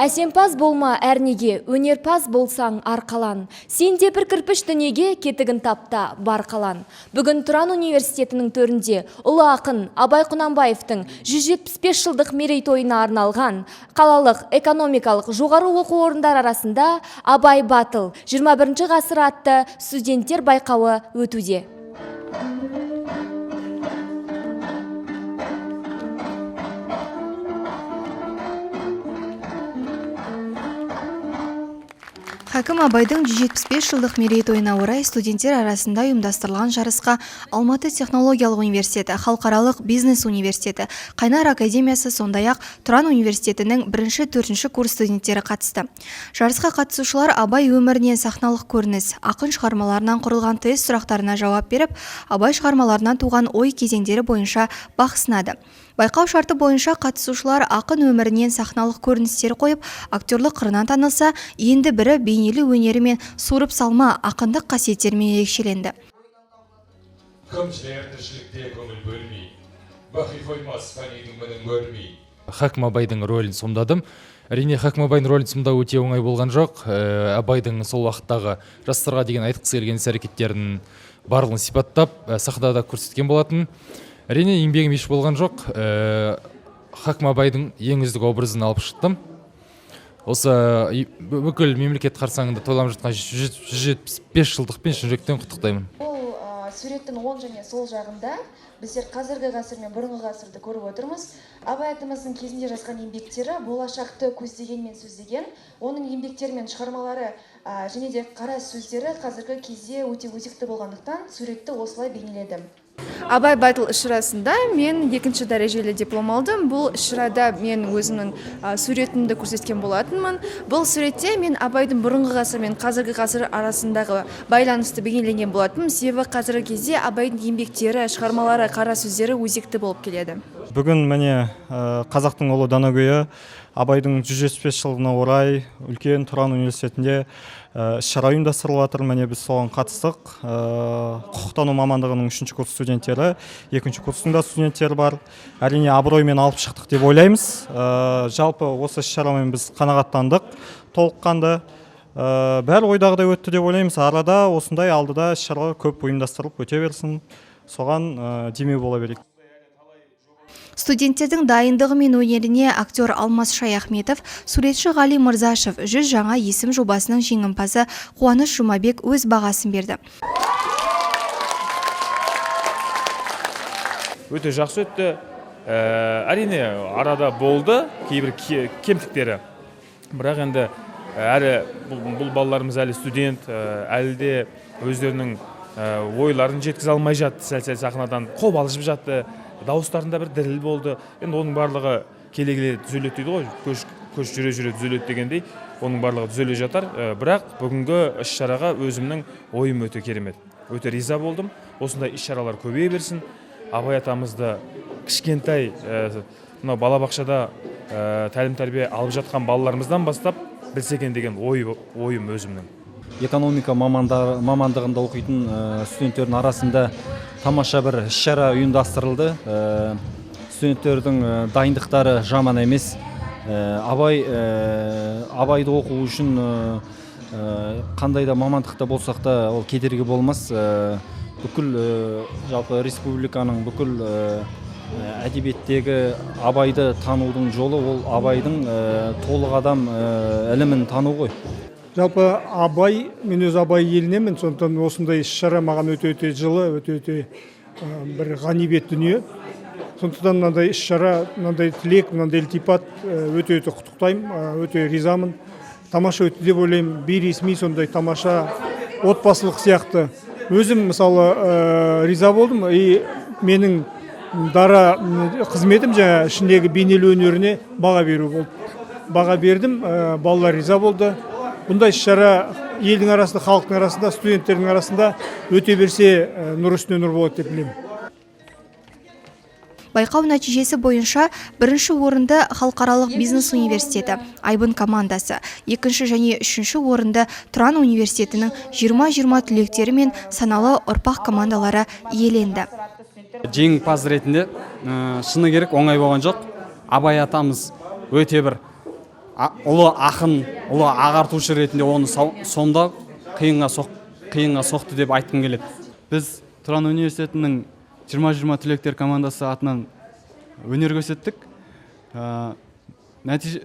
Әсемпаз болма әрнеге, өнерпаз болсаң арқалан. Сен де бір кірпіш дүниеге кетігін тапта бар қалан. Бүгін Тұран университетінің төрінде ұлы ақын Абай Құнанбаевтың 175 жылдық мерейтойына арналған қалалық экономикалық жоғары оқу орындар арасында Абай батыл 21 ғасыр атты студенттер байқауы өтуде. Хакім Абайдың 175 жылдық мерейтойына орай студенттер арасында ұйымдастырылған жарысқа Алматы технологиялық университеті, халықаралық бизнес университеті, Қайнар академиясы, сондай-ақ Тұран университетінің 1-4 курс студенттері қатысты. Жарысқа қатысушылар Абай өмірінен сахналық көрініс, ақын шығармаларынан құрылған тест сұрақтарына жауап беріп, Абай шығармаларынан туған ой кезеңдері бойынша бақ сынады. Байқау шарты бойынша қатысушылар ақын өмірінен сахналық көріністер қойып, актерлік қырынан танылса, енді бірі бейнелі өнерімен суырып салма ақындық қасиеттермен ерекшеленді. Хакім Абайдың рөлін сомдадым. Әрине, Хакім Абайдың рөлін сомдау өте оңай болған жоқ. Абайдың сол уақыттағы жастарға деген айтқысы келген іс-әрекеттерін барлығын сипаттап, сахнада көрсеткен болатын. Әрине, еңбегім еш болған жоқ. Хакім Абайдың ең үздік образын алып шықтым. Осы бүкіл мемлекет қарсаңында тойланып жатқан 175 жылдықпен шын жүректен құттықтаймын. Бұл суреттің оң және сол жағында біздер қазіргі ғасыр мен бұрынғы ғасырды көріп отырмыз. Абай атамыздың кезінде жазған еңбектері болашақты көздеген мен сөздеген, оның еңбектері мен шығармалары және де қара сөздері қазіргі кезде өте өзекті болғандықтан суретті осылай бейнеледім. Абай батыл іс-шарасында мен 2-ші дәрежелі диплом алдым. Бұл іс-шарада мен өзімнің суретімді көрсеткен болатынмын. Бұл суретте мен Абайдың бұрынғы ғасыр мен қазіргі ғасыр арасындағы байланысты бейнеленген болатынмын. Себебі қазіргі кезде Абайдың еңбектері, шығармалары, қара сөздері өзекті болып келеді. Бүгін міне қазақтың ұлы данагөйі Абайдың 175 жылдығына орай үлкен Тұран университетінде іс-шара ұйымдастырылып жатыр. Міне біз соған қатыстық. Құқықтану мамандығының 3-ші курс студенттері, 2-ші курстың да студенттері бар. Әрине, абыроймен алып шықтық деп ойлаймыз. Жалпы осы іс-шарамен біз қанағаттандық, толыққанды. Бәрі ойдағыдай өтті деп ойлаймыз. Арада осындай алдыда іс-шаралар көп ұйымдастырылып өте берсін. Соған демеу бола берейік. Студенттердің дайындығы мен өнеріне актер Алмас Шаяхметов, суретші Ғали Мырзашев 100 жаңа есім жобасының жеңімпазы Қуаныш Жұмабек өз бағасын берді. Өте жақсы өтті. Әрине, арада болды кейбір кемтіктері. Бірақ енді бұл балаларымыз әлі студент, әлі де өздерінің ойларын жеткізе алмай жатты, сәл-сәл сахнадан қобалжып жатты. Дауыстарында бір діріл болды. Енді оның барлығы келе-келе түзеледі дейді ғой, көш жүре-жүре түзеледі дегендей, оның барлығы түзеле жатар. Бірақ бүгінгі іс-шараға өзімнің ойым өте керемет. Өте риза болдым. Осындай іс-шаралар көбейе берсін. Абай атамызды кішкентай балабақшада тәлім-тәрбие алып жатқан балаларымыздан бастап білсе екен деген ойым өзімнің. Экономика мамандығында оқитын студенттердің арасында тамаша бір іс-шара ұйымдастырылды. Студенттердің дайындықтары жаман емес. Абайды оқу үшін қандай да мамандықта болсақ та ол кедергі болмас. Бүкіл жалпы республиканың бүкіл әдебиеттегі Абайды танудың жолы ол Абайдың толық адам ілімін тану ғой. Жалпы Абай, мен өз Абай елінемін, сондықтан осындай іс-шара маған өте-өте жылы, өте-өте бір ғанибет дүние. Сондықтан мынандай іс-шара, мынандай тілек, мынандай ілтипат өте-өте құттықтаймын, өте ризамын. Тамаша өтті деп ойлаймын, бейресми сондай тамаша отбасылық сияқты. Өзім мысалы риза болдым, менің дара қызметім жаңа ішіндегі бейнелі өнеріне баға беру болды. Баға бердім, балалар риза болды. Бұндай іс-шара елдің арасында, халықтың арасында, студенттердің арасында өте берсе нұр үстіне нұр болады деп білемін. Байқау нәтижесі бойынша 1-ші орынды халықаралық бизнес университеті Айбын командасы, 2-ші және 3-ші орынды Тұран университетінің 20-20 түлектері мен саналы ұрпақ командалары иеленді. Жеңімпаз ретінде шыны керек оңай болған жоқ. Абай атамыз өте бір ұлы ақын, ұлы ағартушы ретінде оны сомдау қиынға соқты деп айтқым келеді. Біз Тұран университетінің 20-20 түлектер командасы атынан өнер көрсеттік.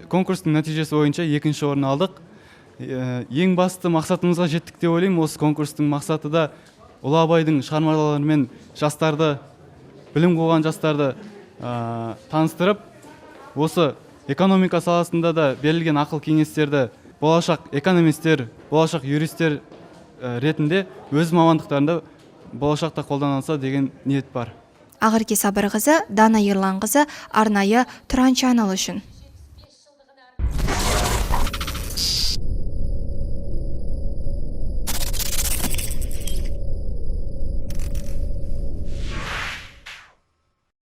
Конкурстың нәтижесі бойынша 2-ші орын алдық. Ең басты мақсатымызға жеттік деп ойлаймын. Осы конкурстың мақсаты да Ұлы Абайдың шығармаларымен жастарды, білім қуған жастарды таныстырып, осы экономика саласында да берілген ақыл кеңестерді болашақ экономистер, болашақ юристер ретінде өз мамандықтарында болашақта қолданылса деген ниет бар. Ақерке Сабырқызы, Дана Ерланқызы, арнайы Тұран Чанел үшін.